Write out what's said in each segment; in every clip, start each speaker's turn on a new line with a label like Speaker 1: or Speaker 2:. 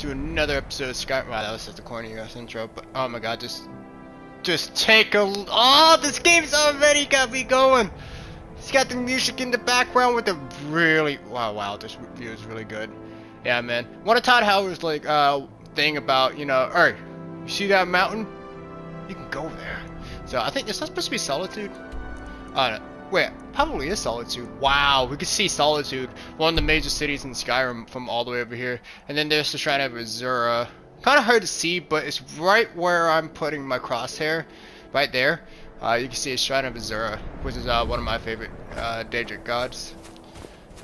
Speaker 1: to another episode of Skyrim. Wow, that was such a corny ass intro, but oh my god, just take a oh, this game's already got me going. It's got the music in the background with the really wow, this view is really good. Yeah, man. One of Todd Howard's like thing about, you know, hey, you see that mountain? You can go there. So I think is that supposed to be Solitude? Wait, probably is Solitude. Wow, we can see Solitude, one of the major cities in Skyrim, from all the way over here. And then there's the Shrine of Azura. Kind of hard to see, but it's right where I'm putting my crosshair, right there. You can see a Shrine of Azura, which is one of my favorite Daedric gods.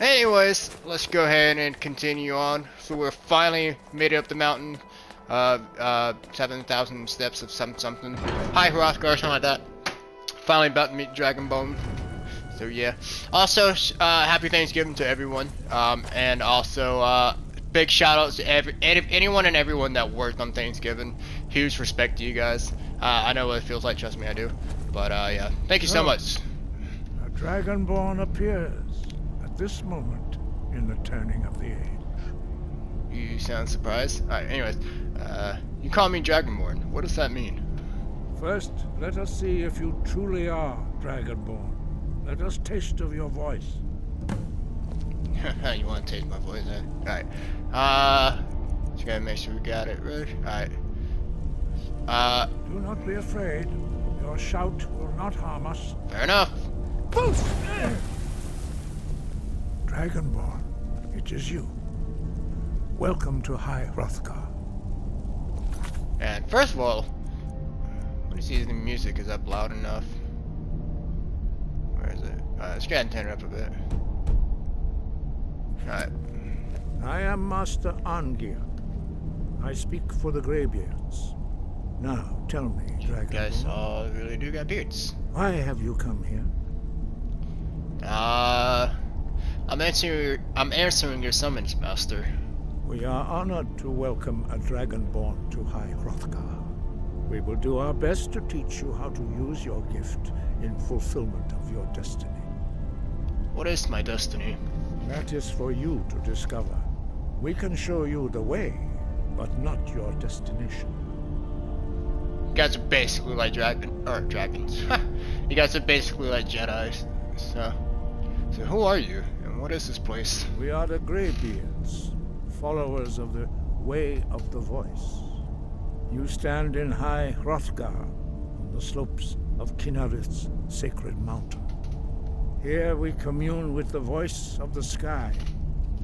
Speaker 1: Anyways, let's go ahead and continue on. So we're finally made it up the mountain. 7,000 steps of something. Hi, Hrothgar, something like that. Finally about to meet Dragonbone. So yeah. Also, happy Thanksgiving to everyone. And also, big shout outs to anyone and everyone that worked on Thanksgiving. Huge respect to you guys. I know what it feels like, trust me, I do. But yeah, thank you so much.
Speaker 2: A Dragonborn appears at this moment in the turning of the age.
Speaker 1: You sound surprised. Alright, anyways, you call me Dragonborn. What does that mean?
Speaker 2: First, let us see if you truly are Dragonborn. Let us taste of your voice.
Speaker 1: You want to taste my voice, eh? Alright. Just gotta make sure we got it right. Alright.
Speaker 2: Do not be afraid. Your shout will not harm us.
Speaker 1: Fair enough.
Speaker 2: Boost! Dragonborn, it is you. Welcome to High Hrothgar.
Speaker 1: And first of all, let me see if the music is up loud enough. Where is it? Let's go ahead and turn it up a bit. Alright.
Speaker 2: I am Master Arngir. I speak for the Greybeards. Now, tell me, Dragonborn.
Speaker 1: You guys all really do got beards.
Speaker 2: Why have you come here?
Speaker 1: I'm answering your summons, Master.
Speaker 2: We are honored to welcome a Dragonborn to High Hrothgar. We will do our best to teach you how to use your gift in fulfillment of your destiny.
Speaker 1: What is my destiny?
Speaker 2: That is for you to discover. We can show you the way, but not your destination.
Speaker 1: You guys are basically like dragons. You guys are basically like Jedis. So who are you, and what is this place?
Speaker 2: We are the Greybeards, followers of the Way of the Voice. You stand in High Hrothgar, on the slopes of Kinarith's sacred mountain. Here we commune with the voice of the sky,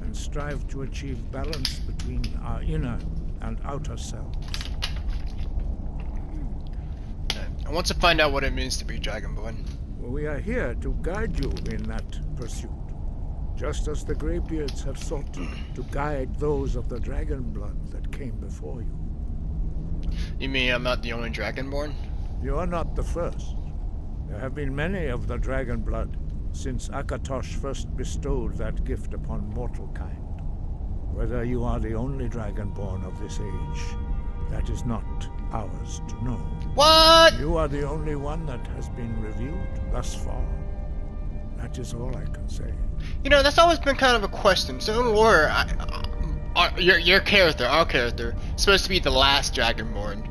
Speaker 2: and strive to achieve balance between our inner and outer selves.
Speaker 1: I want to find out what it means to be Dragonborn.
Speaker 2: We are here to guide you in that pursuit, just as the Greybeards have sought to guide those of the dragon blood that came before you.
Speaker 1: You mean I'm not the only Dragonborn?
Speaker 2: You are not the first. There have been many of the dragon blood since Akatosh first bestowed that gift upon mortal kind. Whether you are the only Dragonborn of this age, that is not ours to know.
Speaker 1: What?
Speaker 2: You are the only one that has been revealed thus far. That is all I can say.
Speaker 1: You know, that's always been kind of a question. So in lore, your character, our character, is supposed to be the last Dragonborn.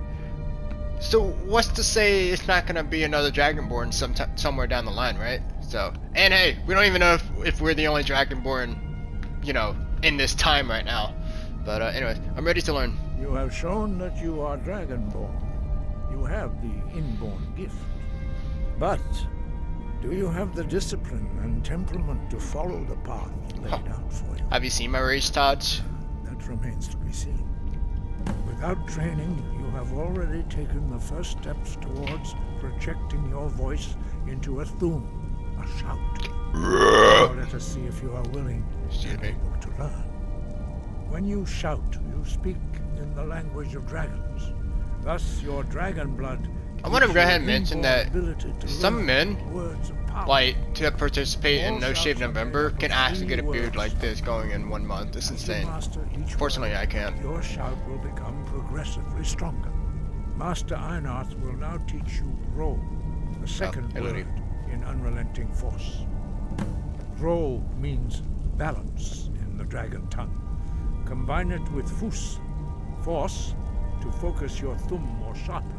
Speaker 1: So what's to say it's not gonna be another Dragonborn somewhere down the line, right? So, and hey, we don't even know if we're the only Dragonborn, you know, in this time right now. But anyways, I'm ready to learn.
Speaker 2: You have shown that you are Dragonborn. You have the inborn gift. But do you have the discipline and temperament to follow the path laid out for you?
Speaker 1: Have you seen my rage, Todd?
Speaker 2: That remains to be seen. Without training, you have already taken the first steps towards projecting your voice into a thum, a shout. Now let us see if you are willing and able to learn. When you shout, you speak in the language of dragons. Thus, your dragon blood.
Speaker 1: I want to go ahead and mention that some men, like, to participate in No Shave November, can actually get a beard like this going in 1 month. It's insane. Fortunately, I can't.
Speaker 2: Your shout will become progressively stronger. Master Einarth will now teach you Ro, the second word in Unrelenting Force. Ro means balance in the dragon tongue. Combine it with Fus, Force to focus your thumb more sharply.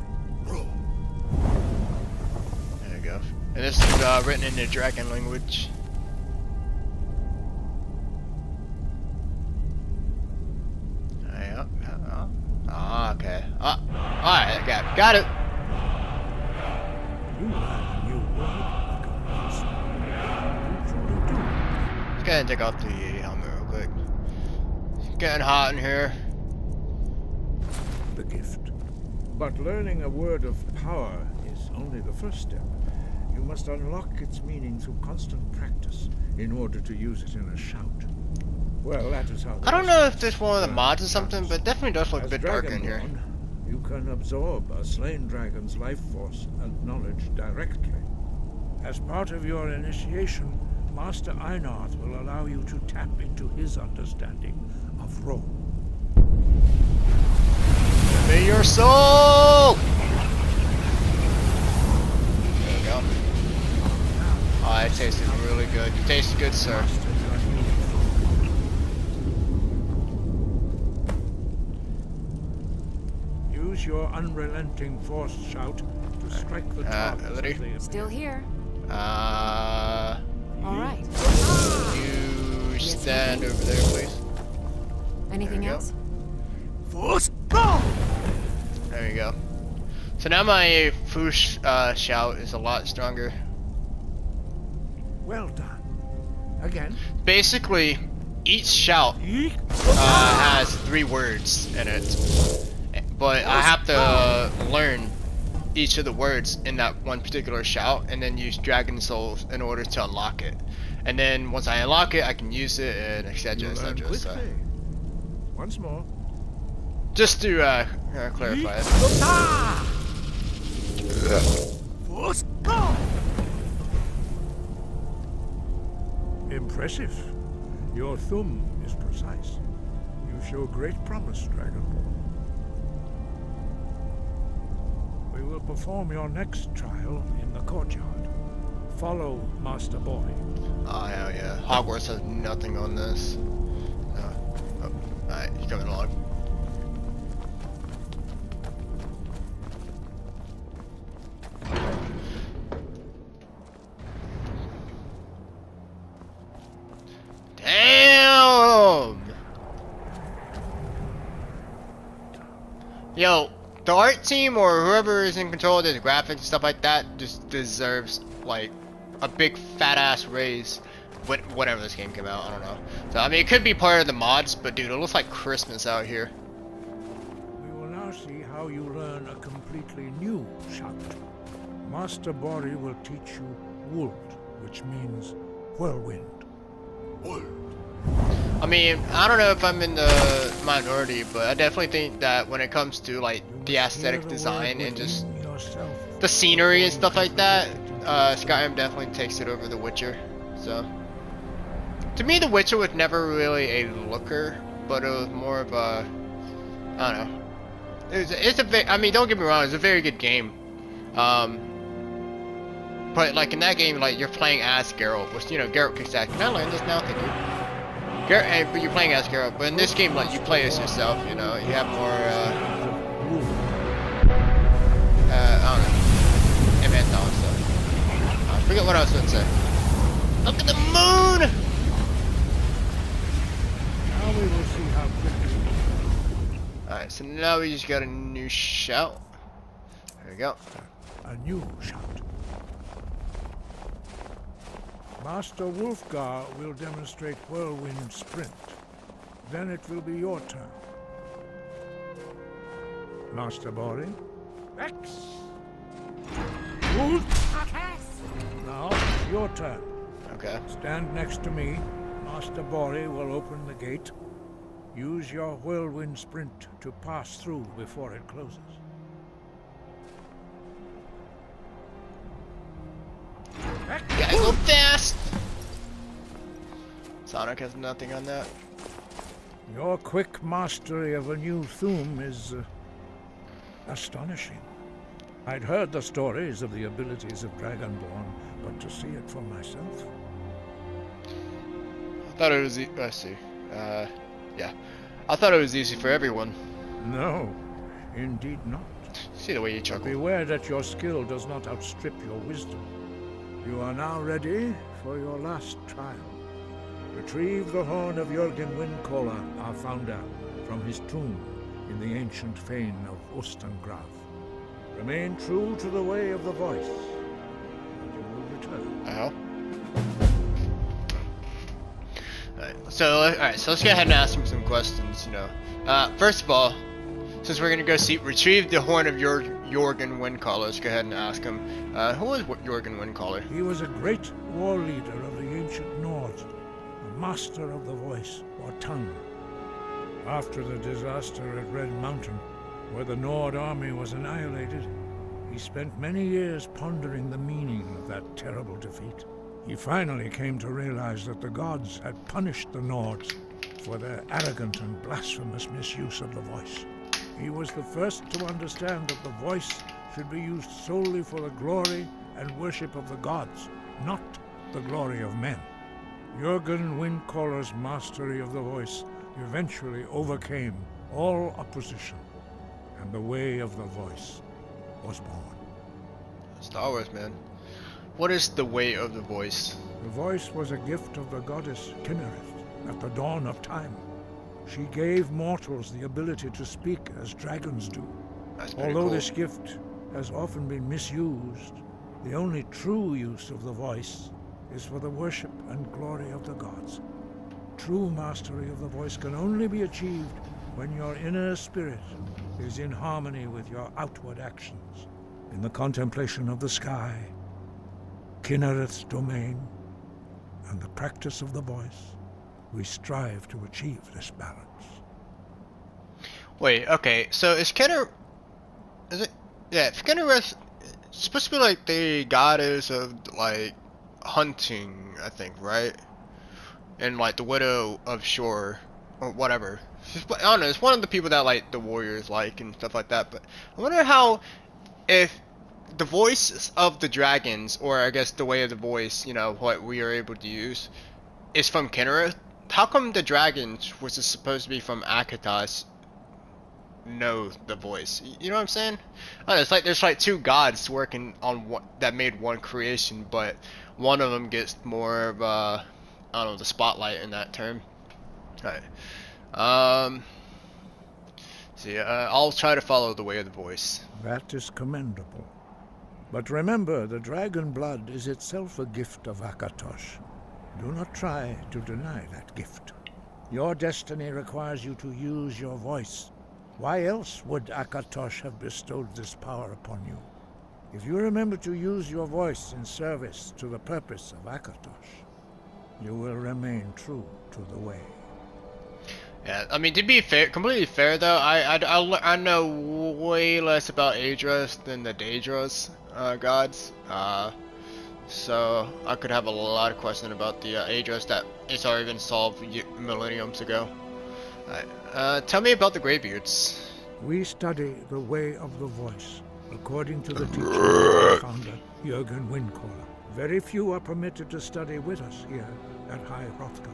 Speaker 1: There you go. And this is written in the dragon language. Okay. Alright, I got it.
Speaker 2: You learn a new word like a monster. You truly do.
Speaker 1: Let's go ahead and take off the helmet real quick. It's getting hot in here.
Speaker 2: The gift. But learning a word of power is only the first step. You must unlock its meaning through constant practice in order to use it in a shout. Well, that is how.
Speaker 1: I don't know if this one of the mods or something, but it definitely does look a bit darker in here.
Speaker 2: You can absorb a slain dragon's life force and knowledge directly. As part of your initiation, Master Einarth will allow you to tap into his understanding of role.
Speaker 1: Be your soul! There we go. Oh, it tasted really good. It tasted good, sir.
Speaker 2: Use your unrelenting force shout to strike the target.
Speaker 3: Still here.
Speaker 1: All
Speaker 3: right.
Speaker 1: You stand over there, please.
Speaker 3: Anything else?
Speaker 2: Force go!
Speaker 1: There you go. So now my Foosh shout is a lot stronger.
Speaker 2: Well done. Again.
Speaker 1: Basically, each shout has 3 words in it. But I have to learn each of the words in that one particular shout and then use Dragon Souls in order to unlock it. And then once I unlock it, I can use it and etc. etc. So.
Speaker 2: Once more.
Speaker 1: Just to clarify it.
Speaker 2: Impressive. Your thumb is precise. You show great promise, Dragonborn. We will perform your next trial in the courtyard. Follow Master Boy.
Speaker 1: Oh hell yeah. Hogwarts has nothing on this. Alright, he's coming along. Damn! Yo, the art team or whoever is in control of the graphics and stuff like that just deserves like a big fat ass raise whenever this game came out. I don't know. So I mean, it could be part of the mods, but dude, it looks like Christmas out here.
Speaker 2: We will now see how you learn a completely new shout. Master Bori will teach you Wold, which means whirlwind.
Speaker 1: I mean, I don't know if I'm in the minority, but I definitely think that when it comes to like the aesthetic design and just the scenery and stuff like that, Skyrim definitely takes it over The Witcher. So, to me, The Witcher was never really a looker, but it was more of a, I don't know. I mean, don't get me wrong, it's a very good game. But like in that game, like you're playing as Geralt, which you know Geralt kicks ass. Can I learn this now? Thank you. But you're playing as Geralt, but in this game, like you play as yourself. You know, you have more. I don't know. Invental and stuff. I forget what I was going to say. Look at the moon.
Speaker 2: Now we will see how quickly.
Speaker 1: All right, so now we just got a new shout. There we go.
Speaker 2: A new shout. Master Wulfgar will demonstrate Whirlwind Sprint. Then it will be your turn. Master Bori. X. Now, your turn.
Speaker 1: Okay.
Speaker 2: Stand next to me. Master Bori will open the gate. Use your Whirlwind Sprint to pass through before it closes.
Speaker 1: Gotta go fast! Sonic has nothing on that.
Speaker 2: Your quick mastery of a new Thum is astonishing. I'd heard the stories of the abilities of Dragonborn, but to see it for myself.
Speaker 1: I thought it was let's see. Yeah. I thought it was easy for everyone.
Speaker 2: No, indeed not.
Speaker 1: See the way you chuckle.
Speaker 2: Beware that your skill does not outstrip your wisdom. You are now ready for your last trial. Retrieve the horn of Jürgen Windcaller, our founder, from his tomb in the ancient fane of Ostengraf. Remain true to the way of the voice, and you will return.
Speaker 1: Oh. Alright, so let's go ahead and ask him some questions, you know. First of all, since we're gonna go retrieve the horn of Jürgen Windcaller, let's go ahead and ask him, who was Jürgen Windcaller?
Speaker 2: He was a great war leader of the ancient Nords, a master of the voice, or tongue. After the disaster at Red Mountain, where the Nord army was annihilated, he spent many years pondering the meaning of that terrible defeat. He finally came to realize that the gods had punished the Nords for their arrogant and blasphemous misuse of the voice. He was the first to understand that the voice should be used solely for the glory and worship of the gods, not the glory of men. Jürgen Windcaller's mastery of the voice eventually overcame all opposition, and the way of the voice was born.
Speaker 1: Star Wars, man. What is the way of the voice?
Speaker 2: The voice was a gift of the goddess Kinnereth at the dawn of time. She gave mortals the ability to speak as dragons do. Although
Speaker 1: cool.
Speaker 2: This gift has often been misused, the only true use of the voice is for the worship and glory of the gods. True mastery of the voice can only be achieved when your inner spirit is in harmony with your outward actions. In the contemplation of the sky, Kinnereth's domain, and the practice of the voice, we strive to achieve this balance.
Speaker 1: Wait, okay, so is it, yeah, Kinnereth supposed to be like the goddess of, like, hunting, I think, right? And, like, the widow of Shore, or whatever. I don't know, it's one of the people that, like, the warriors like and stuff like that, but I wonder how, if the voice of the dragons, or I guess the way of the voice, you know, what we are able to use, is from Kinnereth, how come the dragons, which is supposed to be from Akatos, know the voice? You know what I'm saying? I don't know, it's like there's like two gods working on one that made one creation, but one of them gets more of I don't know, the spotlight in that term. Alright. See, I'll try to follow the way of the voice.
Speaker 2: That is commendable. But remember, the dragon blood is itself a gift of Akatosh. Do not try to deny that gift. Your destiny requires you to use your voice. Why else would Akatosh have bestowed this power upon you? If you remember to use your voice in service to the purpose of Akatosh, you will remain true to the way.
Speaker 1: Yeah, I mean, to be fair, completely fair though, I know way less about Adros than the Daedros gods. So I could have a lot of questions about the Adros that it's already been solved millenniums ago. Tell me about the Greybeards.
Speaker 2: We study the way of the voice, according to the teachings of our founder, Jürgen Windcaller. Very few are permitted to study with us here at High Hrothgar.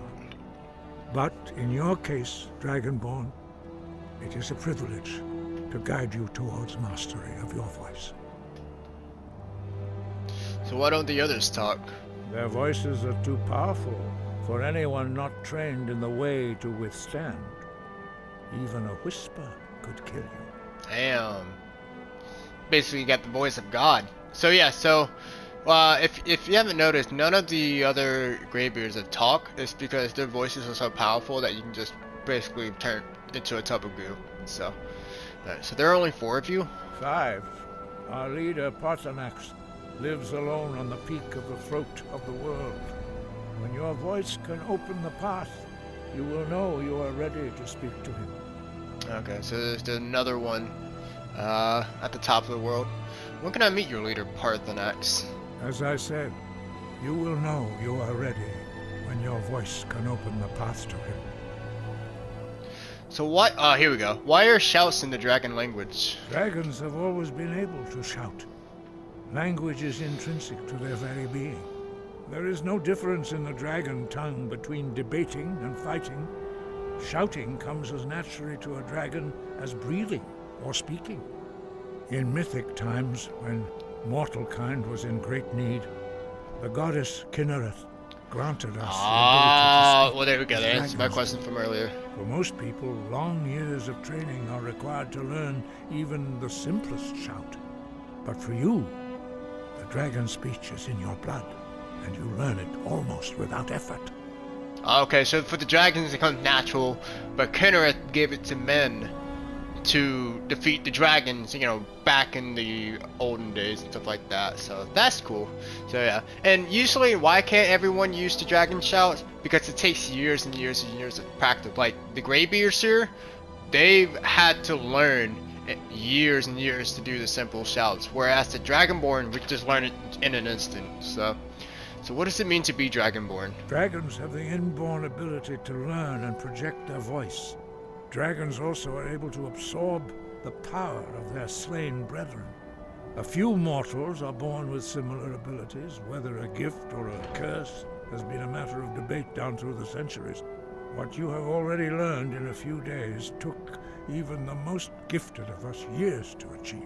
Speaker 2: But in your case, Dragonborn, it is a privilege to guide you towards mastery of your voice.
Speaker 1: So why don't the others talk?
Speaker 2: Their voices are too powerful for anyone not trained in the way to withstand. Even a whisper could kill you.
Speaker 1: Damn. Basically, you got the voice of God. So yeah, if you haven't noticed, none of the other Greybeards that talk is because their voices are so powerful that you can just basically turn into a tub of goo. So there are only 4 of you?
Speaker 2: 5. Our leader, Parthenax, lives alone on the peak of the throat of the world. When your voice can open the path, you will know you are ready to speak to him.
Speaker 1: Okay, so there's another one at the top of the world. When can I meet your leader, Parthenax?
Speaker 2: As I said, you will know you are ready when your voice can open the path to him.
Speaker 1: So why, here we go. Why are shouts in the dragon language?
Speaker 2: Dragons have always been able to shout. Language is intrinsic to their very being. There is no difference in the dragon tongue between debating and fighting. Shouting comes as naturally to a dragon as breathing or speaking. In mythic times, when mortal kind was in great need, the goddess Kinnereth granted us the ability to speak.
Speaker 1: Well, there we go.
Speaker 2: as
Speaker 1: That answers my
Speaker 2: dragons.
Speaker 1: question from earlier.
Speaker 2: For most people, long years of training are required to learn even the simplest shout. But for you, the dragon speech is in your blood, and you learn it almost without effort.
Speaker 1: Okay, so for the dragons it comes natural, but Kinnereth gave it to men to defeat the dragons, you know, back in the olden days and stuff like that. So that's cool. So yeah, and usually why can't everyone use the dragon shouts? Because it takes years and years and years of practice. Like the Greybeards here, they've had to learn years and years to do the simple shouts, whereas the Dragonborn we just learn it in an instant. So what does it mean to be Dragonborn?
Speaker 2: Dragons have the inborn ability to learn and project their voice. Dragons also are able to absorb the power of their slain brethren. A few mortals are born with similar abilities. Whether a gift or a curse has been a matter of debate down through the centuries. What you have already learned in a few days took even the most gifted of us years to achieve.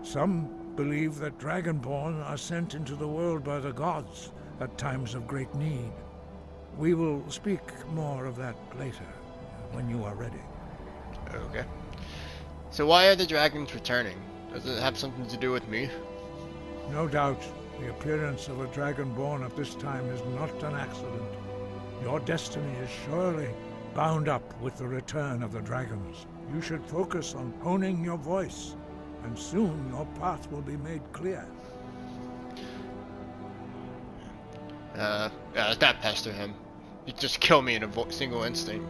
Speaker 2: Some believe that Dragonborn are sent into the world by the gods at times of great need. We will speak more of that later, when you are ready.
Speaker 1: Okay. So why are the dragons returning? Does it have something to do with me?
Speaker 2: No doubt, the appearance of a Dragonborn at this time is not an accident. Your destiny is surely bound up with the return of the dragons. You should focus on honing your voice, and soon your path will be made clear.
Speaker 1: That pester him. You just kill me in a single instinct.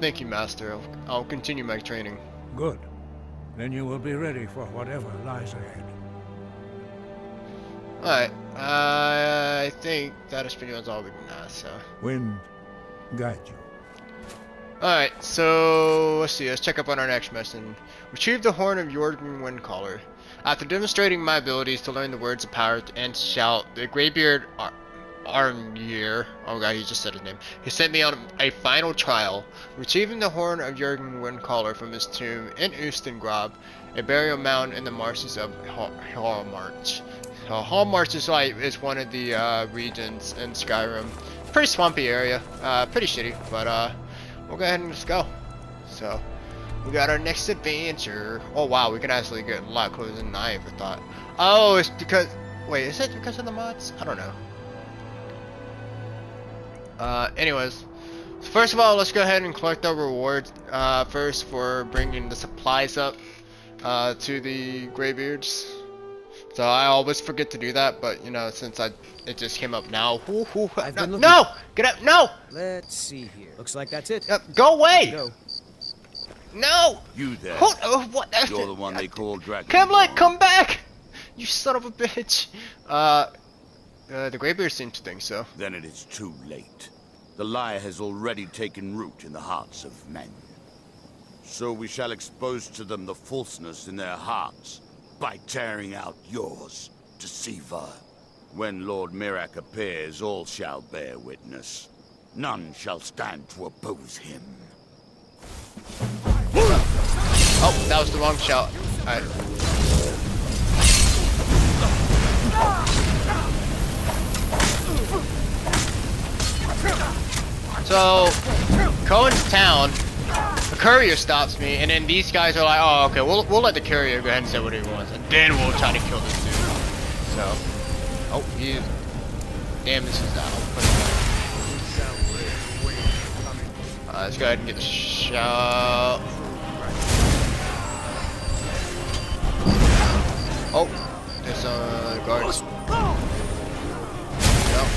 Speaker 1: Thank you, Master. I'll continue my training.
Speaker 2: Good. Then you will be ready for whatever lies ahead.
Speaker 1: Alright, I think that is pretty much all we can ask, so.
Speaker 2: Wind, guide you.
Speaker 1: Alright, so let's see, let's check up on our next mission. Retrieve the horn of Jorgen Windcaller. After demonstrating my abilities to learn the words of power and shout, the Greybeard Arngeir, oh god, he just said his name. He sent me on a final trial, retrieving the horn of Jorgen Windcaller from his tomb in Ustengrab, a burial mound in the marshes of Hallmarch. Hallmarch is one of the regions in Skyrim. Pretty swampy area, pretty shitty, but we'll go ahead and just go. So, we got our next adventure. Oh wow, we can actually get a lot closer than I ever thought. Oh, it's because, wait, is it because of the mods? I don't know. Anyways, so first of all, let's go ahead and collect our rewards first for bringing the supplies up to the Greybeards. So I always forget to do that, but you know, since it just came up now. No! Get up! No!
Speaker 4: Let's see here. Looks like that's it.
Speaker 1: Go away!
Speaker 4: Go.
Speaker 1: No!
Speaker 5: You there?
Speaker 1: What?
Speaker 5: You're the one they call Dragon.
Speaker 1: Camlet, come back! You son of a bitch! The Greybeards seem to think so.
Speaker 5: Then it is too late. The lie has already taken root in the hearts of men. So we shall expose to them the falseness in their hearts by tearing out yours, deceiver. When Lord Mirak appears, all shall bear witness. None shall stand to oppose him.
Speaker 1: Oh, that was the wrong shout. Alright. So, Cohen's town, the courier stops me, and then these guys are like, oh, okay, we'll let the courier go ahead and say what he wants, and then we'll try to kill this dude. So, oh, damn, this is out. Let's go ahead and get the shot. Oh, there's guards. Yep.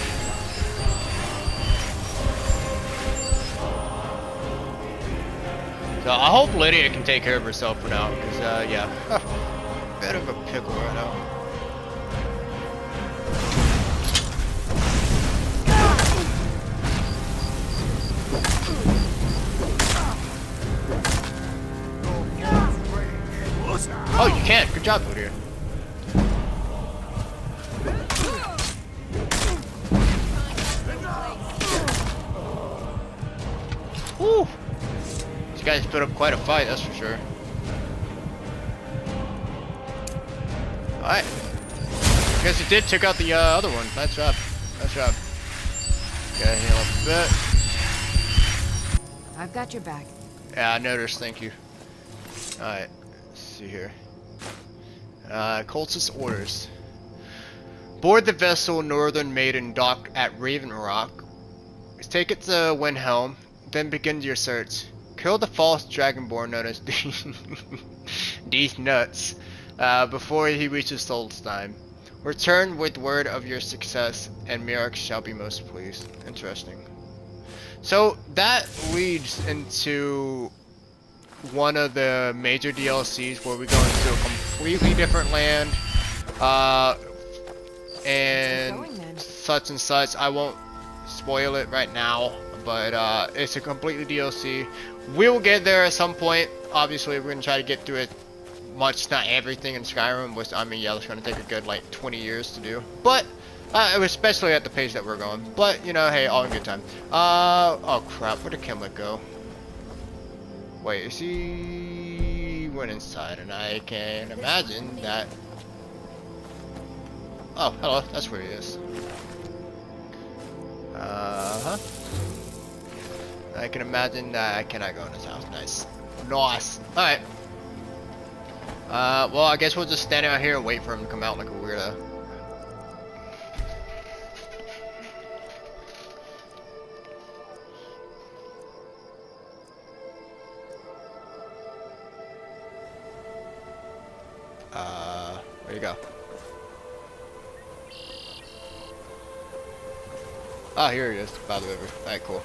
Speaker 1: So I hope Lydia can take care of herself for now, because yeah, bit of a pickle right now. Oh, you can. Good job, Lydia. You guys put up quite a fight, that's for sure. Alright. Guess you did take out the other one. Nice job. Nice job. Gotta heal up a bit.
Speaker 3: I've got your back.
Speaker 1: Yeah, I noticed, thank you. Alright, let's see here. Cultist Orders. Board the vessel Northern Maiden dock at Raven Rock. Take it to Windhelm, then begin your search. Kill the false dragonborn known as these nuts before he reaches Solstheim. Return with word of your success, and Mirok shall be most pleased. Interesting. So that leads into one of the major DLCs where we go into a completely different land, and such and such. I won't spoil it right now, but it's a completely DLC. We'll get there at some point. Obviously, we're gonna try to get through it. Much, not everything in Skyrim, which, I mean, yeah, it's gonna take a good, like, 20 years to do. But, especially at the pace that we're going. But, you know, hey, all in good time. Oh crap, where did Kimlet go? Wait, is he went inside, and I can imagine that... Oh, hello, that's where he is. I can imagine that I cannot go in his house. Nice. Nice. Alright. Well, I guess we'll just stand out here and wait for him to come out like a weirdo. Where'd he go? Oh, here he is, by the river. Alright, cool.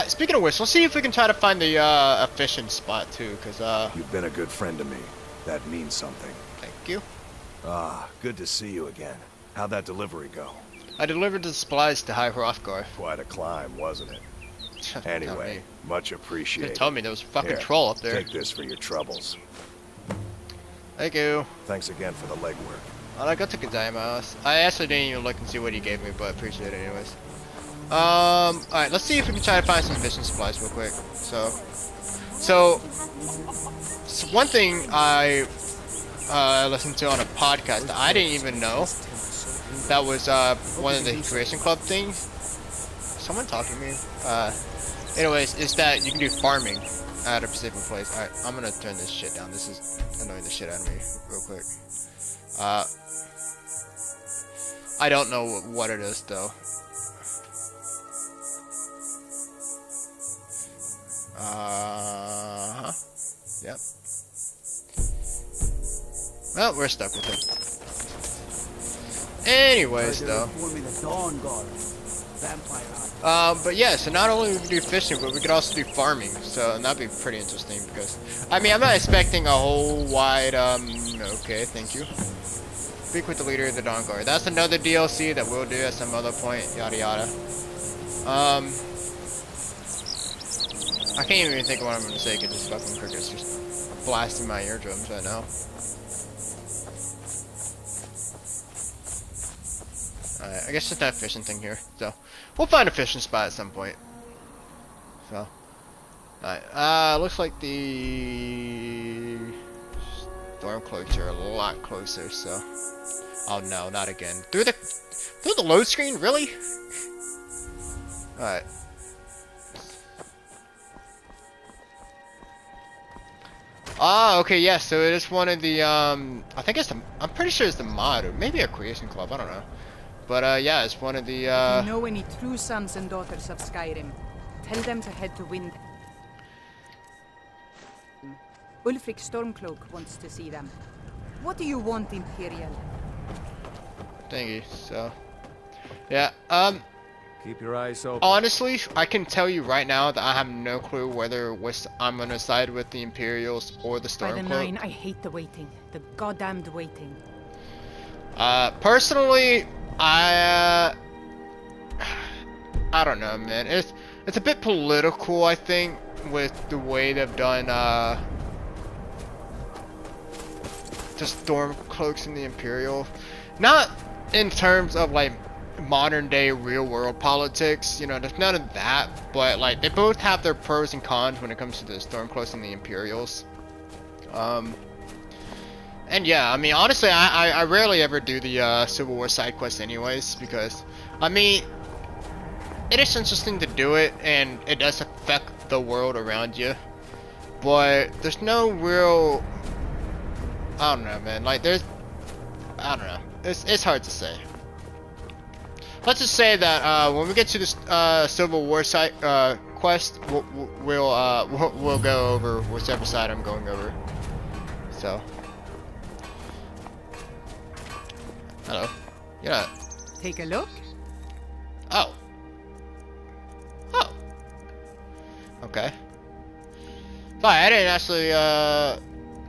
Speaker 1: Speaking of which, let's see if we can try to find the, a fishing spot, too, because,
Speaker 6: You've been a good friend to me. That means something.
Speaker 1: Thank you.
Speaker 6: Ah, good to see you again. How'd that delivery go?
Speaker 1: I delivered the supplies to High Hrothgar.
Speaker 6: Quite a climb, wasn't it? Anyway, much
Speaker 1: You
Speaker 6: appreciated.
Speaker 1: told me there was a fucking
Speaker 6: Here,
Speaker 1: troll up there.
Speaker 6: Take this for your troubles.
Speaker 1: Thank you.
Speaker 6: Thanks again for the legwork.
Speaker 1: I got to Gozaimasu. I actually didn't even look and see what he gave me, but I appreciate it anyways. Alright, let's see if we can try to find some fishing supplies real quick. So one thing I listened to on a podcast that I didn't even know, that was one of the Creation Club things. Someone talking to me? Anyways, is that you can do farming at a specific place. Alright, I'm gonna turn this shit down. This is annoying the shit out of me real quick. I don't know what it is though. Yep. Well, we're stuck with it. Anyways, though. But yeah, so not only we can do fishing, but we could also do farming. So and that'd be pretty interesting because, I mean, I'm not expecting a whole wide, okay, thank you. Speak with the leader of the Dawn Guard. That's another DLC that we'll do at some other point, yada yada. I can't even think of what I'm gonna say because this fucking cricket's just blasting my eardrums right now. Alright, I guess it's that fishing thing here. So, we'll find a fishing spot at some point. So, alright, looks like the Stormcloaks are a lot closer, so. Oh no, not again. Through the load screen? Really? Alright. Ah, okay, yeah, so it is one of the, I think it's the, I'm pretty sure it's the mod, or maybe a creation club, I don't know. But, yeah, it's one of the,
Speaker 7: If you know any true sons and daughters of Skyrim, tell them to head to Wind. Ulfric Stormcloak wants to see them. What do you want, Imperial?
Speaker 1: thingy, so. Yeah,
Speaker 6: Keep your eyes open.
Speaker 1: honestly, I can tell you right now that I have no clue whether I'm gonna side with the Imperials or the
Speaker 7: By the
Speaker 1: Stormcloak.
Speaker 7: Nine, I hate the waiting. The goddamned waiting.
Speaker 1: Personally, I don't know, man. It's a bit political, I think, with the way they've done the Stormcloaks and the Imperial. Not in terms of like modern day real world politics. You know, there's none of that, but like they both have their pros and cons when it comes to the Stormcloaks and the Imperials. And yeah, I mean, honestly, I rarely ever do the Civil War side quests anyways, because I mean, it is interesting to do it, and it does affect the world around you, but there's no real, I don't know, man, like there's, I don't know, it's hard to say. Let's just say that when we get to this Civil War side quest, we'll go over whichever side I'm going over. So, hello. Yeah.
Speaker 7: Take a look.
Speaker 1: Oh. Oh. Okay. Sorry, I didn't actually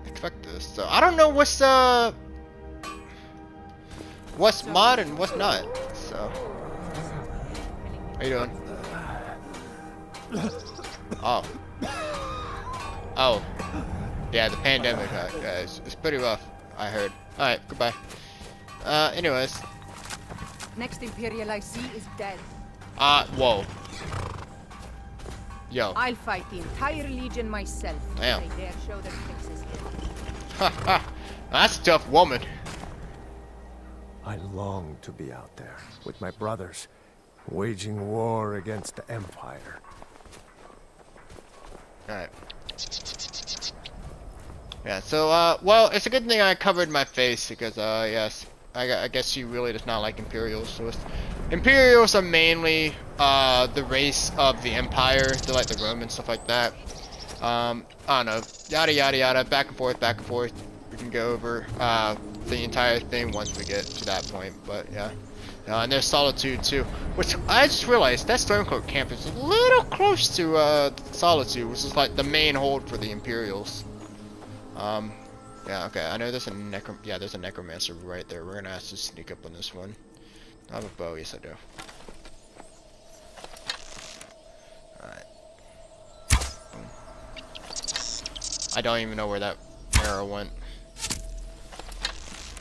Speaker 1: expect this. So I don't know what's mod and what's not. So, how you doing? Oh. Oh. Yeah, the pandemic, guys. It's pretty rough, I heard. Alright, goodbye. Anyways.
Speaker 7: Next Imperial I see is dead.
Speaker 1: Whoa. Yo.
Speaker 7: I'll fight the entire Legion myself.
Speaker 1: Damn.
Speaker 7: They dare show their faces here.
Speaker 1: Haha. That's a tough woman.
Speaker 6: I long to be out there with my brothers, waging war against the Empire.
Speaker 1: Alright. Yeah, so, well, it's a good thing I covered my face, because, yes, I guess she really does not like Imperials, so Imperials are mainly, the race of the Empire. They're like the Romans, stuff like that. I don't know, yada yada yada, back and forth, we can go over, the entire thing once we get to that point, but, yeah. And there's Solitude, too, which I just realized that Stormcloak camp is a little close to, Solitude, which is like the main hold for the Imperials. Yeah, okay, I know there's a there's a necromancer right there. We're gonna have to sneak up on this one. I have a bow, yes I do. Alright. Boom. I don't even know where that arrow went.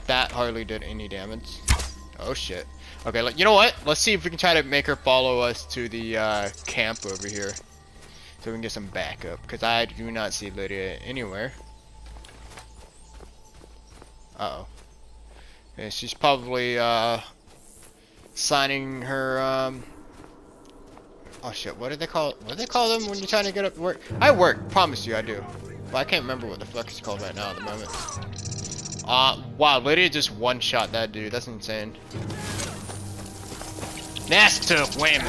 Speaker 1: That hardly did any damage. Oh shit. Okay, you know what? Let's see if we can try to make her follow us to the camp over here. So we can get some backup, because I do not see Lydia anywhere. Uh-oh. Yeah, she's probably, signing her, oh shit, what do they call them when you're trying to get up to work? I work, promise you I do. But I can't remember what the fuck it's called right now at the moment. Wow, Lydia just one-shot that dude, that's insane. That's tough, wham!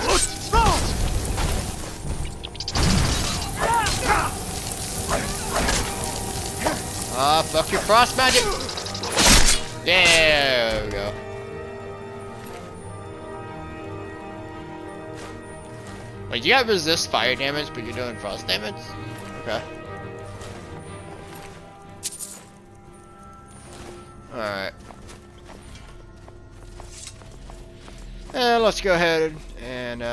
Speaker 1: Fuck your frost magic! There we go. Wait, you got resist fire damage, but you're doing frost damage? Okay. Alright. Let's go ahead and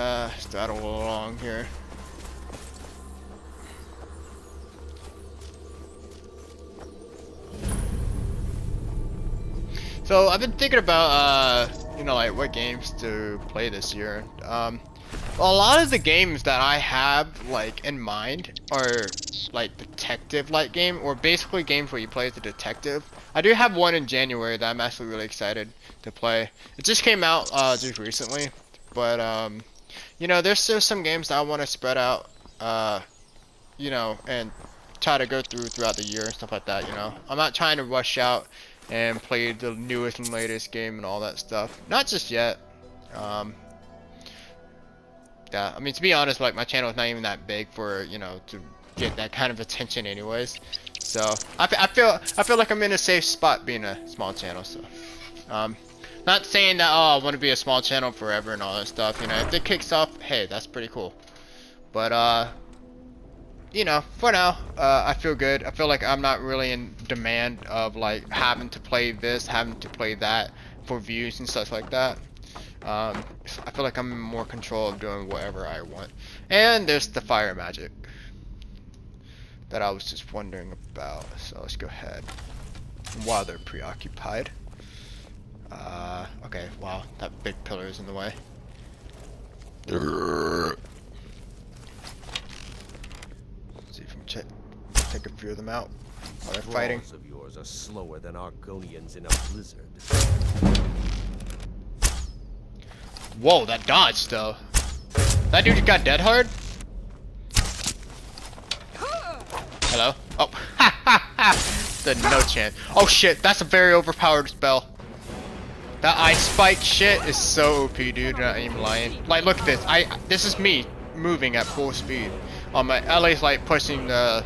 Speaker 1: start along here. So I've been thinking about you know, like what games to play this year. A lot of the games that I have like in mind are like detective-like game, or basically games where you play as a detective. I do have one in January that I'm actually really excited to play. It just came out just recently, but you know, there's still some games that I want to spread out, you know, and try to go throughout the year and stuff like that. You know, I'm not trying to rush out and play the newest and latest game and all that stuff. Not just yet. Yeah, I mean, to be honest, like my channel is not even that big for, you know, to get that kind of attention anyways. So I feel like I'm in a safe spot being a small channel. So not saying that, oh, I want to be a small channel forever and all that stuff. You know, if it kicks off, hey, that's pretty cool. But you know, for now, I feel good. I feel like I'm not really in demand of like having to play this, having to play that for views and stuff like that. I feel like I'm in more control of doing whatever I want. And there's the fire magic that I was just wondering about. So let's go ahead while they're preoccupied. Okay, wow, that big pillar is in the way. See if we can take a few of them out while they're fighting.
Speaker 6: Thralls of yours are slower than Argonians in a blizzard.
Speaker 1: Whoa, that dodge though. That dude got dead hard? Hello? Oh, ha ha ha! The no chance. Oh shit, that's a very overpowered spell. That ice spike shit is so OP, dude. Not even lying. Like, look at this. This is me moving at full speed. My LA's like pushing the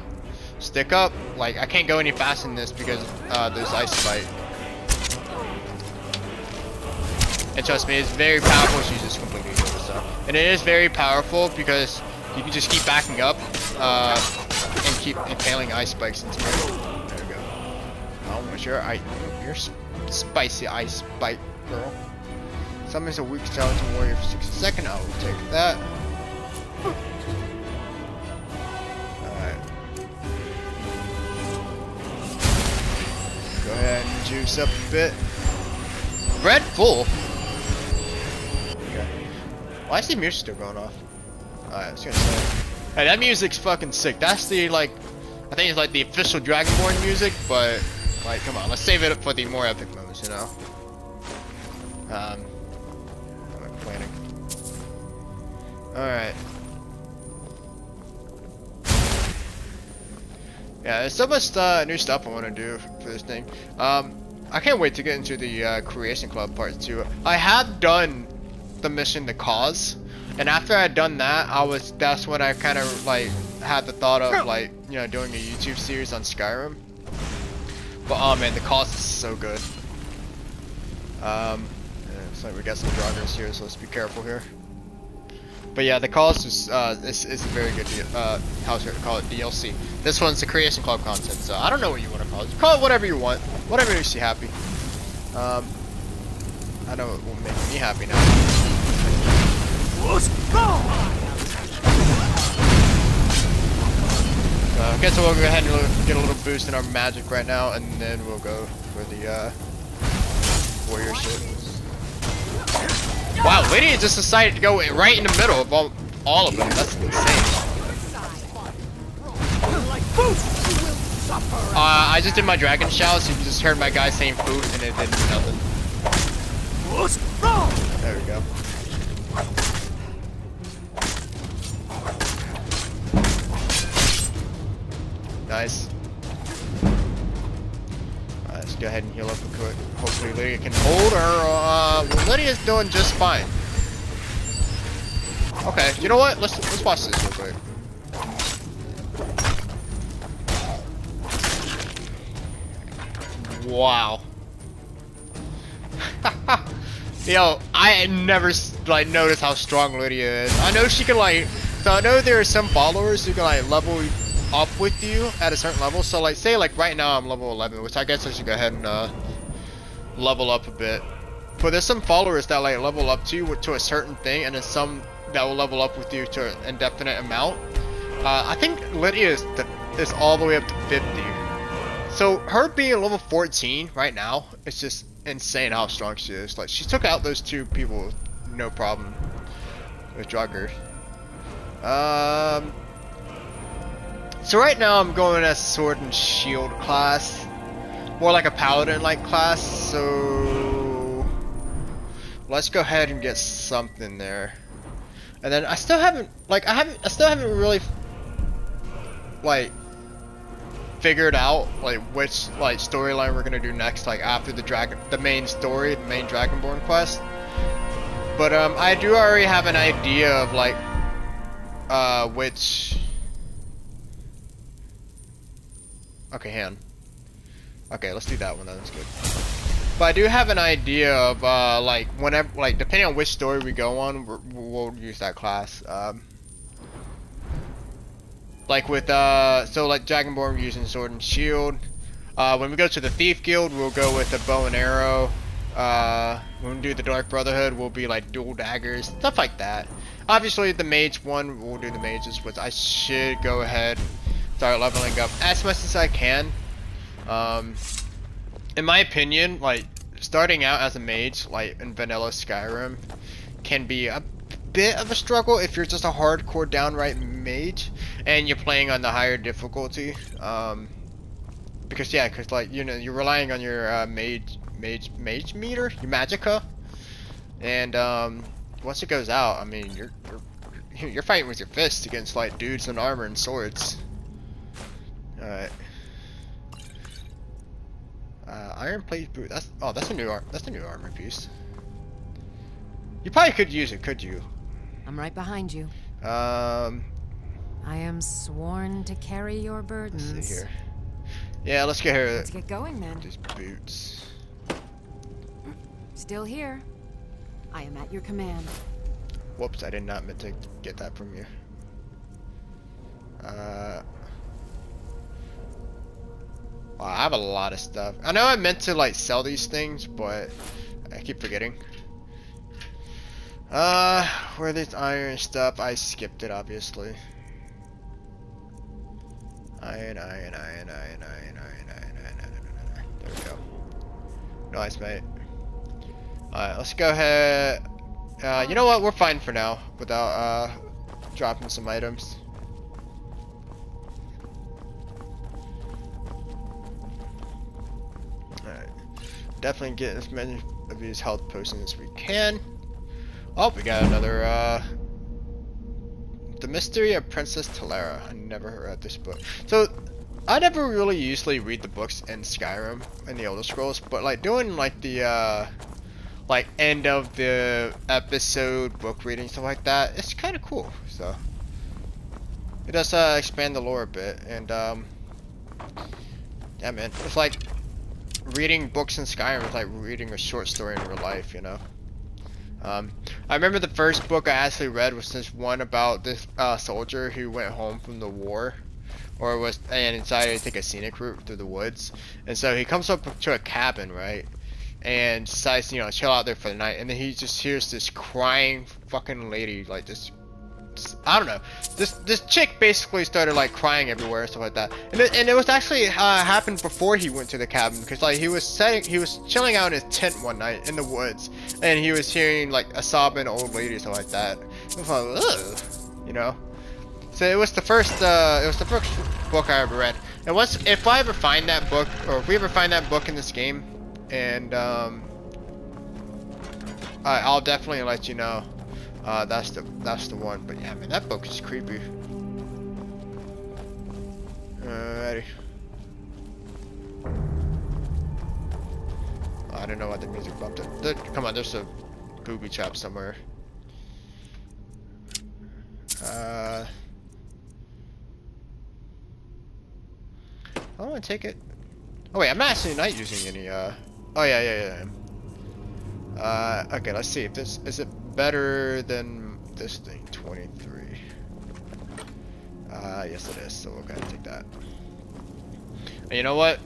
Speaker 1: stick up. Like, I can't go any faster than this because there's ice spike. And trust me, it's very powerful. She's just completely different stuff. And it is very powerful because you can just keep backing up and keep impaling ice spikes into me. There we go. Oh, what's your you're spicy ice spike girl. Summons a weak skeleton warrior for 60 seconds. I will take that. Alright. Go ahead and juice up a bit. Red full. Okay. Why is the music still going off? Alright, I was gonna say. Hey, that music's fucking sick. That's the, like, I think it's like the official Dragonborn music, but, like, come on, let's save it up for the more epic moments, you know? I'm planning. Alright. Yeah, there's so much new stuff I want to do for this thing. I can't wait to get into the Creation Club part 2. I have done the mission The Cause, and after I had done that, that's when I kind of like had the thought of like, you know, doing a YouTube series on Skyrim. But oh man, The Cause is so good. Looks like we got some joggers here, so let's be careful here. But yeah, The Cause is a very good how to call it, DLC. This one's the Creation Club content, so I don't know what you want to call it. Call it whatever you want, whatever makes you happy. I know it will make me happy now. Okay, so we'll go ahead and get a little boost in our magic right now, and then we'll go for the warrior shit. Wow, Lydia just decided to go right in the middle of all of them. That's insane. I just did my dragon shout, so you just heard my guy saying food, and it didn't do nothing. There we go. Nice. Let's go ahead and heal up a quick. Hopefully Lydia can hold her. Well, Lydia's doing just fine. Okay, you know what? Let's watch this real quick. Wow. Yo, I never like noticed how strong Lydia is. I know she can like. So I know there are some followers who can like level up with you at a certain level. So like, say like right now I'm level 11, which I guess I should go ahead and level up a bit. But there's some followers that like level up to you to a certain thing, and then some that will level up with you to an indefinite amount. I think Lydia is all the way up to 50. So her being level 14 right now, it's just insane how strong she is. Like, she took out those two people with no problem with Drugger. So right now I'm going as sword and shield class, more like a paladin like class. So let's go ahead and get something there. And then I still haven't really like figured out like which like storyline we're gonna do next, like after the main story, the main Dragonborn quest. But I do already have an idea of like which. Okay, hand. Okay, let's do that one. That's good. But I do have an idea of like whenever, like depending on which story we go on, we'll use that class. Like with so like Dragonborn, we're using sword and shield. When we go to the Thief Guild, we'll go with the bow and arrow. When we do the Dark Brotherhood, we'll be like dual daggers, stuff like that. Obviously, the mage one, we'll do the mages, which I should go ahead start leveling up as much as I can. In my opinion, like starting out as a mage, like in vanilla Skyrim, can be a bit of a struggle if you're just a hardcore downright mage and you're playing on the higher difficulty. Because like, you know, you're relying on your mage meter, your magicka, and once it goes out, I mean, you're fighting with your fists against like dudes in armor and swords. Alright. Iron plate boot. That's a new armor piece. You probably could use it, could you?
Speaker 3: I'm right behind you.
Speaker 1: I
Speaker 3: am sworn to carry your burdens.
Speaker 1: Let's see here. Yeah, let's get her.
Speaker 3: Let's get going then.
Speaker 1: These boots.
Speaker 3: Still here. I am at your command.
Speaker 1: Whoops, I did not meant to get that from you. Wow, I have a lot of stuff. I know I meant to like sell these things, but I keep forgetting. Where this iron stuff? I skipped it, obviously. Iron. There we go. Nice, mate. Alright, let's go ahead. You know what? We're fine for now without dropping some items. Alright. Definitely get as many of these health potions as we can. Oh, we got another, The Mystery of Princess Talara. I never read this book. So, I never really usually read the books in Skyrim, in the Elder Scrolls, but like doing like the, like end of the episode book reading, stuff like that, it's kind of cool. So, it does expand the lore a bit, and yeah, man, it's like reading books in Skyrim is like reading a short story in real life, you know. I remember the first book I actually read was this one about this soldier who went home from the war, and decided to take a scenic route through the woods, and so he comes up to a cabin, right, and decides to, you know, chill out there for the night, and then he just hears this crying fucking lady, like this, I don't know, this chick basically started like crying everywhere and stuff like that, and it was actually happened before he went to the cabin, because like he was chilling out in his tent one night in the woods, and he was hearing like a sobbing old lady or something like that. It was like, ugh, you know. So it was the first book I ever read, and if I ever find that book, or if we ever find that book in this game, and I'll definitely let you know. That's the one. But yeah, man, that book is creepy. Alrighty. Oh, I don't know what the music bumped it. Come on, there's a booby trap somewhere. I don't want to take it. Oh wait, I'm actually not using any. Oh yeah. Okay, let's see if this is it better than this thing. 23. Yes it is. So we'll go ahead and take that. And you know what?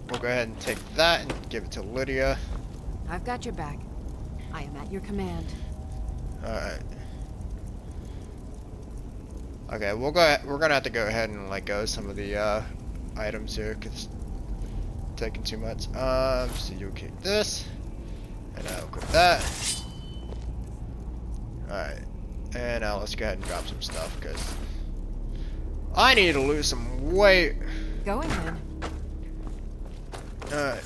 Speaker 1: We'll go ahead and take that and give it to Lydia.
Speaker 3: I've got your back. I am at your command.
Speaker 1: Alright. Okay, we're gonna have to go ahead and let go of some of the items here because it's taking too much. So you'll keep this, and I'll equip that. Alright, and now let's go ahead and drop some stuff because I need to lose some weight.
Speaker 3: Going then.
Speaker 1: Alright.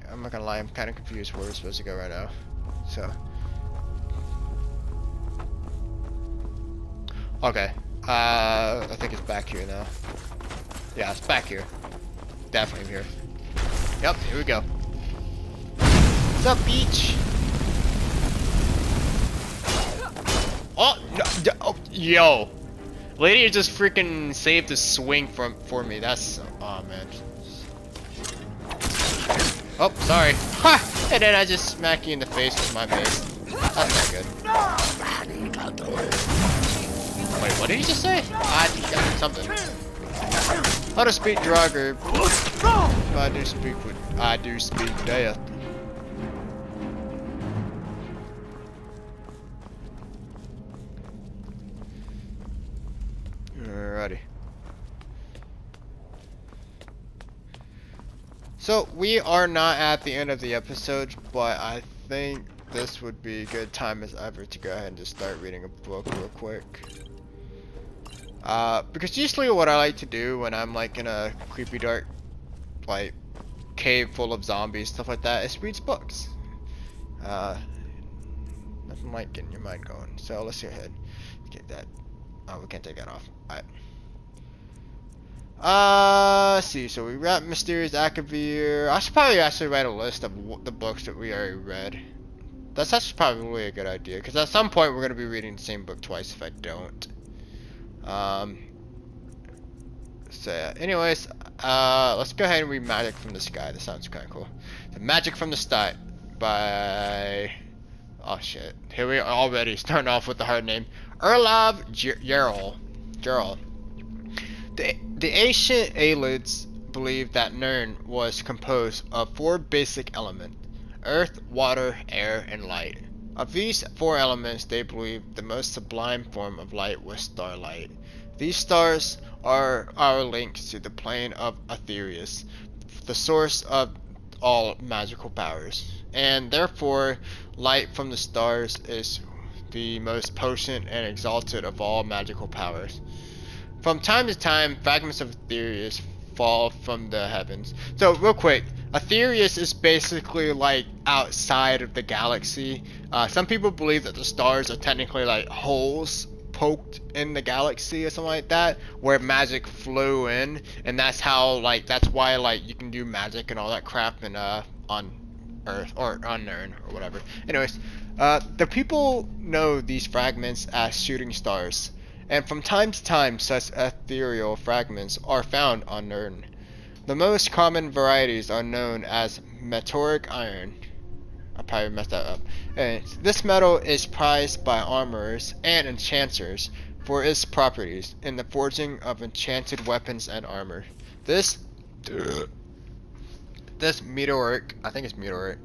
Speaker 1: I'm not gonna lie, I'm kind of confused where we're supposed to go right now. So. Okay. I think it's back here now. Yeah, it's back here. Definitely here. Yep, here we go. What's up, beach? Oh, no, oh, yo. Lady just freaking saved the swing for me. That's, oh man. Oh, sorry. Ha! And then I just smack you in the face with my mace. That's not good. Wait, what did he just say? Something. How to speak Draugr? I do speak death. buddy. So we are not at the end of the episode, but I think this would be a good time as ever to go ahead and just start reading a book real quick. Because usually what I like to do when I'm like in a creepy dark like cave full of zombies, stuff like that, is read books. Nothing like getting your mind going. So let's go ahead and get that. Oh, we can't take that off. Alright. Let's see. So we got Mysterious Akavir. I should probably actually write a list of the books that we already read. That's actually probably a good idea, because at some point we're going to be reading the same book twice if I don't. So yeah. Anyways, let's go ahead and read Magic from the Sky. This sounds kind of cool. The Magic from the Sky by... Oh shit. Here we are already starting off with the hard name. Erlav Jarl. The ancient Aelids believed that Nirn was composed of 4 basic elements: earth, water, air, and light. Of these 4 elements, they believed the most sublime form of light was starlight. These stars are our links to the plane of Aetherius, the source of all magical powers, and therefore light from the stars is the most potent and exalted of all magical powers. From time to time, fragments of Aetherius fall from the heavens. So real quick, Aetherius is basically like outside of the galaxy. Some people believe that the stars are technically like holes poked in the galaxy or something like that, where magic flew in, and that's how like that's why like you can do magic and all that crap in on Earth or on Nirn or whatever. Anyways, the people know these fragments as shooting stars, and from time to time such ethereal fragments are found on Nirn. The most common varieties are known as meteoric iron. I probably messed that up. And this metal is prized by armorers and enchanters for its properties in the forging of enchanted weapons and armor. This meteoric, I think it's meteoric,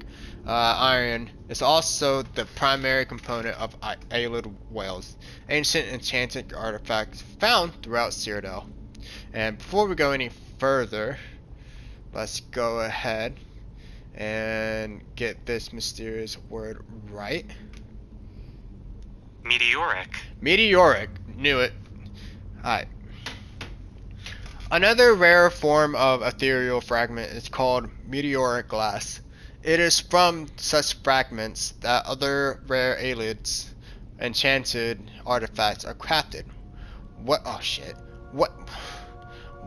Speaker 1: iron is also the primary component of Aelid whales, ancient enchanted artifacts found throughout Cyrodiil. And before we go any further, let's go ahead and get this mysterious word right.
Speaker 8: Meteoric.
Speaker 1: Meteoric. Knew it. Alright. Another rare form of ethereal fragment is called meteoric glass. It is from such fragments that other rare Aelids enchanted artifacts are crafted. What? Oh shit. What?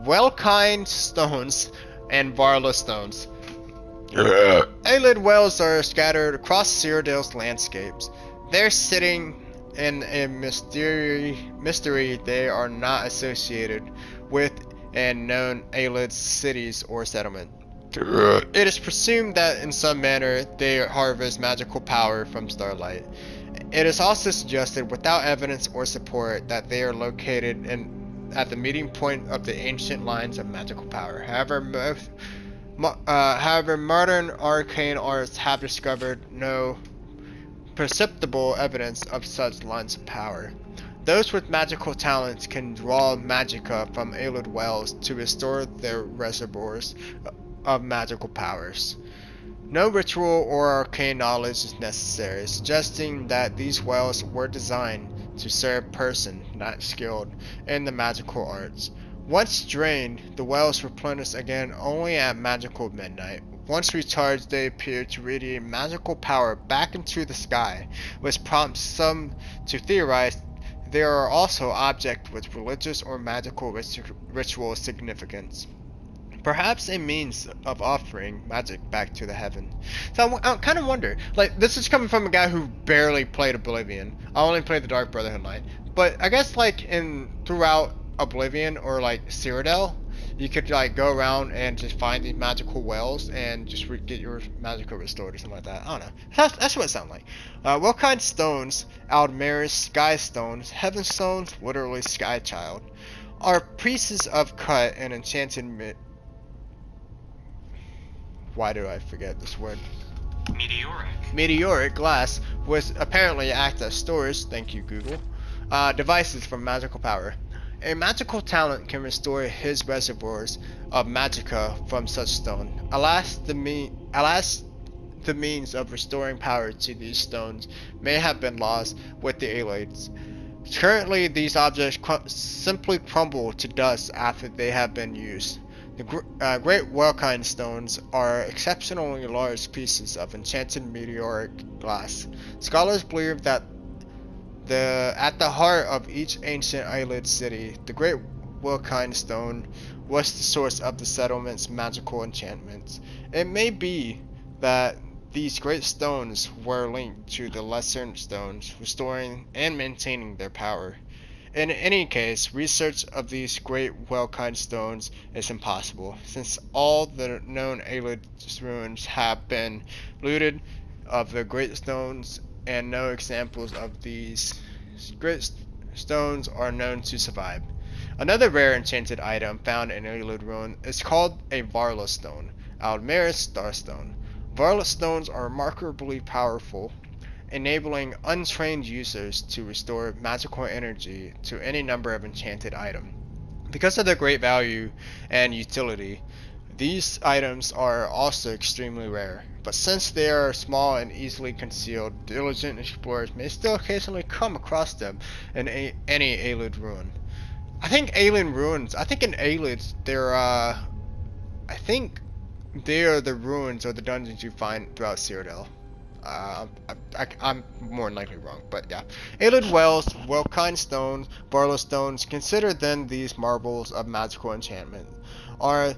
Speaker 1: Willkind stones and Varla stones. Aelid wells are scattered across Cyrodiil's landscapes. They're sitting in a mystery they are not associated with and known Aelid cities or settlement. It is presumed that in some manner they harvest magical power from starlight. It is also suggested without evidence or support that they are located at the meeting point of the ancient lines of magical power. However, modern arcane artists have discovered no perceptible evidence of such lines of power. Those with magical talents can draw magicka from Aelid wells to restore their reservoirs of magical powers. No ritual or arcane knowledge is necessary, suggesting that these wells were designed to serve persons not skilled in the magical arts. Once drained, the wells replenish again only at magical midnight. Once recharged, they appear to radiate magical power back into the sky, which prompts some to theorize they are also objects with religious or magical ritual significance. Perhaps a means of offering magic back to the heaven. So I kind of wonder, like, this is coming from a guy who barely played Oblivion. I only played the Dark Brotherhood Light. But I guess like throughout Oblivion or like Cyrodiil, you could like go around and just find these magical wells and just get your magicka restored or something like that. I don't know. That's what it sounds like. Willkind stones, Aldmeris sky stones, heaven stones, literally sky child, are pieces of cut and enchanted why do I forget this word? Meteoric glass, which apparently act as storage, thank you Google, devices for magical power. A magical talent can restore his reservoirs of magicka from such stone. Alas, the means of restoring power to these stones may have been lost with the Ayleids. Currently, these objects simply crumble to dust after they have been used. The great Willkind stones are exceptionally large pieces of enchanted meteoric glass. Scholars believe that at the heart of each ancient Ayleid city, the great Willkind stone was the source of the settlement's magical enchantments. It may be that these great stones were linked to the lesser stones, restoring and maintaining their power. In any case, research of these great Willkind stones is impossible, since all the known Ayleid ruins have been looted of the great stones, and no examples of these great stones are known to survive. Another rare enchanted item found in Ayleid ruin is called a Varla stone, Aldmeris Starstone. Varla stones are remarkably powerful, enabling untrained users to restore magical energy to any number of enchanted items. Because of their great value and utility, these items are also extremely rare, but since they are small and easily concealed, diligent explorers may still occasionally come across them in any Ayleid ruin. I think in Ayleid, they are the ruins or the dungeons you find throughout Cyrodiil. I'm more than likely wrong, but yeah. Ayleid wells, Willkind stones, Varla stones, consider then these marvels of magical enchantment. Are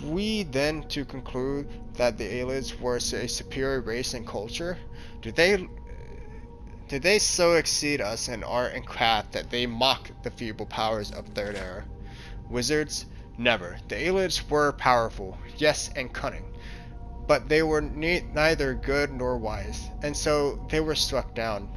Speaker 1: we then to conclude that the Ayleids were a superior race and culture? Did they so exceed us in art and craft that they mock the feeble powers of Third Era? Wizards? Never. The Ayleids were powerful, yes, and cunning, but they were neither good nor wise, and so they were struck down.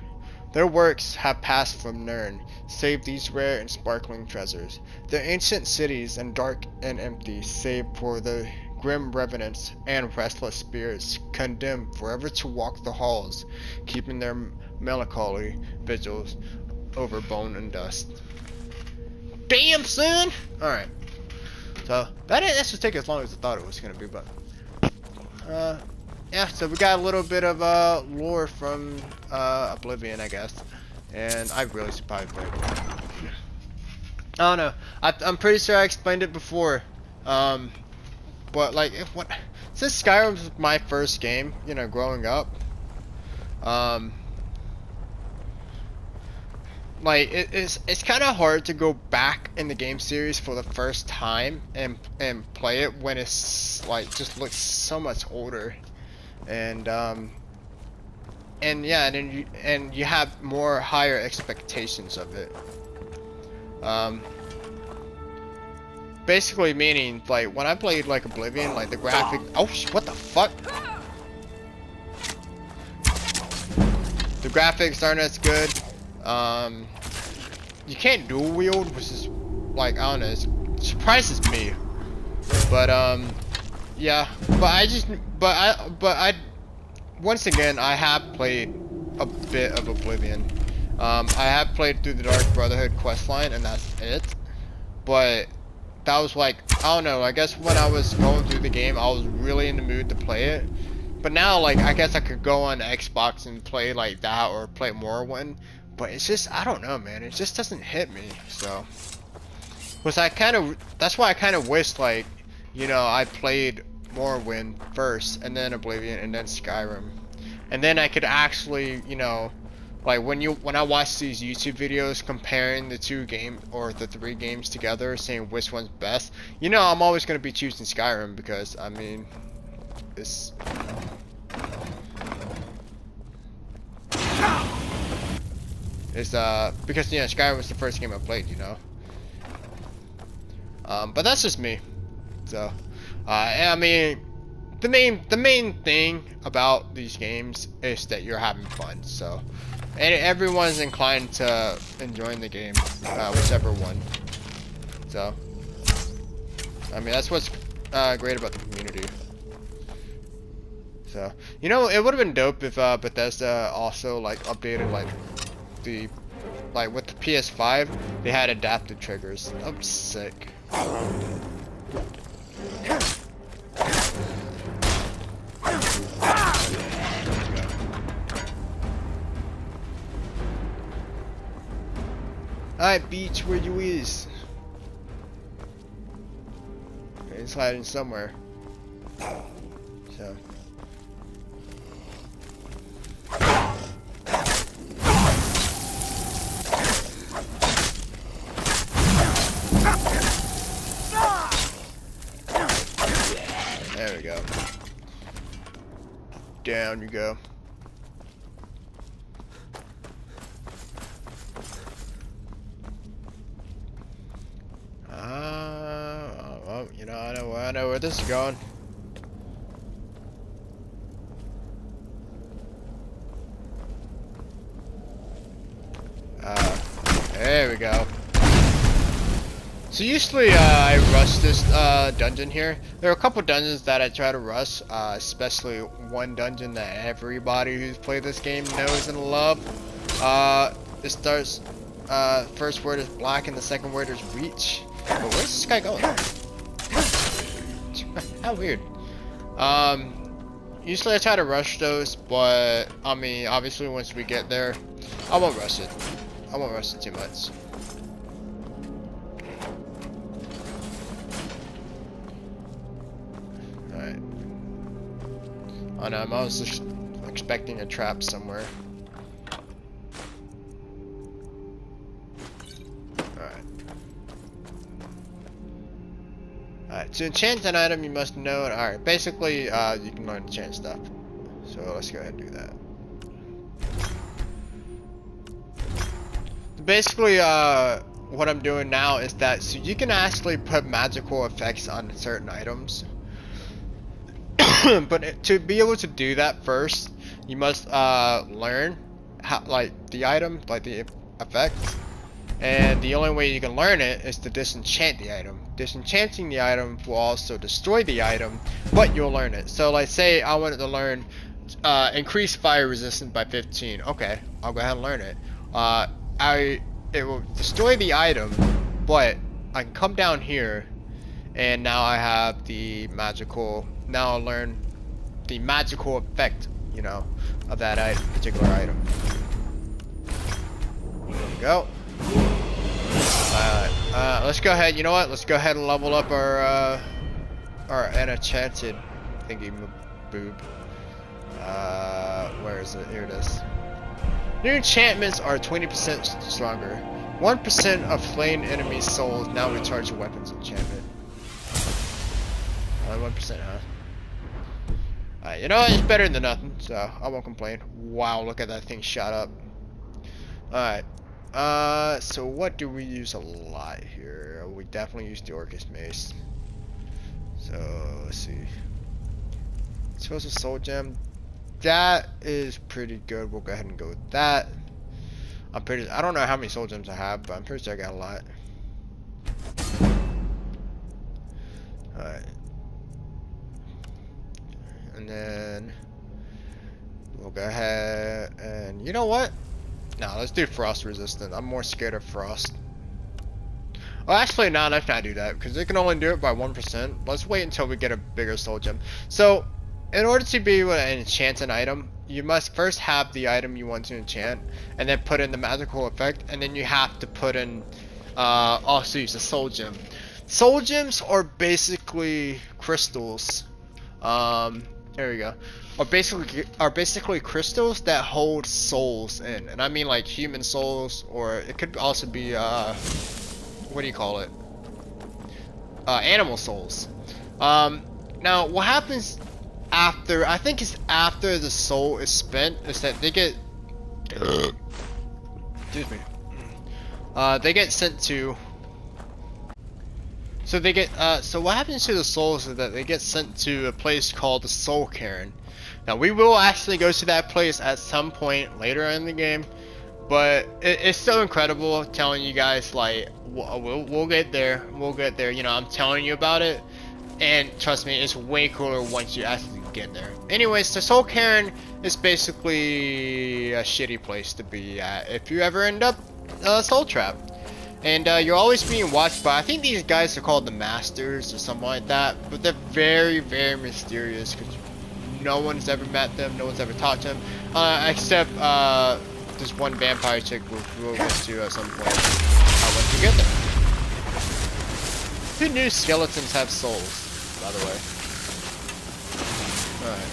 Speaker 1: Their works have passed from Nirn, save these rare and sparkling treasures. Their ancient cities and dark and empty, save for the grim revenants and restless spirits condemned forever to walk the halls, keeping their melancholy vigils over bone and dust. Damn, son! Alright. So, that didn't actually take as long as I thought it was going to be, but... yeah, so we got a little bit of lore from Oblivion, I guess. And I really should probably play it. I don't know. I'm pretty sure I explained it before. But, like, since Skyrim was my first game, you know, growing up, like it's kind of hard to go back in the game series for the first time and play it when it's like just looks so much older, and yeah, and you have more higher expectations of it. Basically meaning like when I played like Oblivion, like the graphic. Oh, what the fuck? The graphics aren't as good. You can't dual wield, which is like, I don't know, it surprises me. But yeah, but once again, I have played a bit of Oblivion. I have played through the Dark Brotherhood questline, and that's it. But that was like, I don't know, I guess when I was going through the game, I was really in the mood to play it. But now, like, I guess I could go on Xbox and play like that, or play Morrowind. But it's just, I don't know, man. It just doesn't hit me. So, that's why I kind of wish, like, you know, I played Morrowind first, and then Oblivion, and then Skyrim, and then I could actually, you know, like when I watch these YouTube videos comparing the two games or the three games together, saying which one's best, you know, I'm always gonna be choosing Skyrim because I mean, it's. Because you know Skyrim was the first game I played, you know. But that's just me. So, I mean, the main thing about these games is that you're having fun. So, and everyone's inclined to enjoying the game, whichever one. So, I mean, that's what's great about the community. So, you know, it would have been dope if Bethesda also like updated like the like with the PS5, they had adaptive triggers. I'm sick. Alright, Beach, where you is? It's hiding somewhere. So. There we go. Down you go. Well, you know, I know where this is going. There we go. So usually I rush this dungeon here. There are a couple dungeons that I try to rush, especially one dungeon that everybody who's played this game knows and love. It starts, first word is black and the second word is reach. But where's this guy going? How weird. Usually I try to rush those, but I mean, obviously once we get there, I won't rush it. I won't rush it too much. Alright. Oh no, I was just expecting a trap somewhere. Alright, to enchant an item you must know. Alright, basically you can learn to enchant stuff. So let's go ahead and do that. Basically what I'm doing now is that so you can actually put magical effects on certain items. But to be able to do that first, you must learn how, like, the item, like the effect. And the only way you can learn it is to disenchant the item. Disenchanting the item will also destroy the item, but you'll learn it. So like say I wanted to learn increase fire resistance by 15. Okay, I'll go ahead and learn it. It will destroy the item, but I can come down here and now I have the magical, now I'll learn the magical effect, you know, of that particular item. There we go. Let's go ahead, you know what, let's go ahead and level up our enchanted thingy boob. Where is it? Here it is. New enchantments are 20% stronger. 1% of slain enemy souls now recharge your weapons enchantment. 1%, huh? Alright, you know what, it's better than nothing, so I won't complain. Wow, look at that thing shot up. Alright. So what do we use a lot here? We definitely use the Orcus Mace. So, let's see. Suppose a soul gem. That is pretty good. We'll go ahead and go with that. I don't know how many soul gems I have, but I'm pretty sure I got a lot. Alright. And then we'll go ahead and, you know what? No, let's do frost resistant. I'm more scared of frost. Well, actually, no, let's not do that because it can only do it by 1%. Let's wait until we get a bigger soul gem. So, in order to be able to enchant an item, you must first have the item you want to enchant, and then put in the magical effect, and then you have to put in, also use a soul gem. Soul gems are basically crystals. There we go. Are basically crystals that hold souls in, and I mean like human souls, or it could also be what do you call it? Animal souls. Now what happens after? I think it's after the soul is spent, is that they get excuse me. They get sent to. So they get so what happens to the souls is that they get sent to a place called the Soul Cairn. Now we will actually go to that place at some point later in the game, but it's so incredible telling you guys, like, we'll get there, you know, I'm telling you about it, and trust me, it's way cooler once you actually get there. Anyways, the Soul Cairn is basically a shitty place to be at. If you ever end up Soul Trap. And you're always being watched by, I think these guys are called the Masters or something like that, but they're very, very mysterious because no one's ever met them, no one's ever talked to them, except this one vampire chick we'll get to at some point once we get there. Who knew skeletons have souls, by the way? Alright.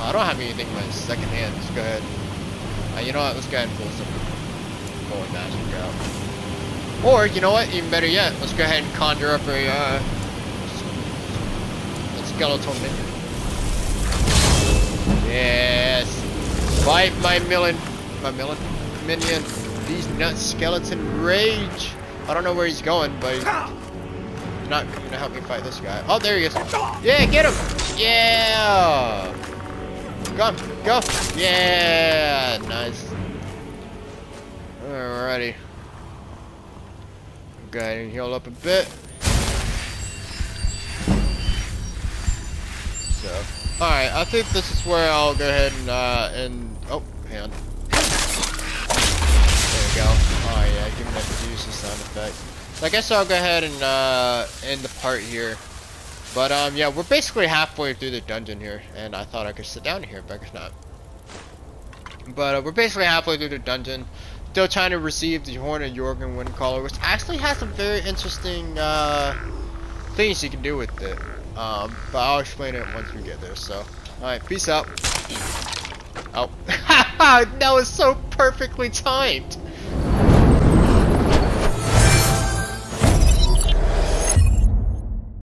Speaker 1: I don't have anything in my second hand, let's go ahead. You know what, let's go ahead and pull some Holy magic out. Or, you know what, even better yet, let's go ahead and conjure up a skeletal minion. Yes! Fight my minion. These nuts skeleton rage! I don't know where he's going, but he's not gonna help me fight this guy. Oh, there he is! Yeah, get him! Yeah! Go, go! Yeah! Nice. Alrighty. Go ahead and heal up a bit. So, alright, I think this is where I'll go ahead and oh, hang on. There we go. Oh yeah, give me that use the sound effect. So I guess I'll go ahead and end the part here. But yeah, we're basically halfway through the dungeon here, and I thought I could sit down here, but I guess not. But we're basically halfway through the dungeon. Still trying to receive the Horn of Jorgen Windcaller, which actually has some very interesting things you can do with it. But I'll explain it once we get there. So, alright, peace out. Oh, that was so perfectly timed.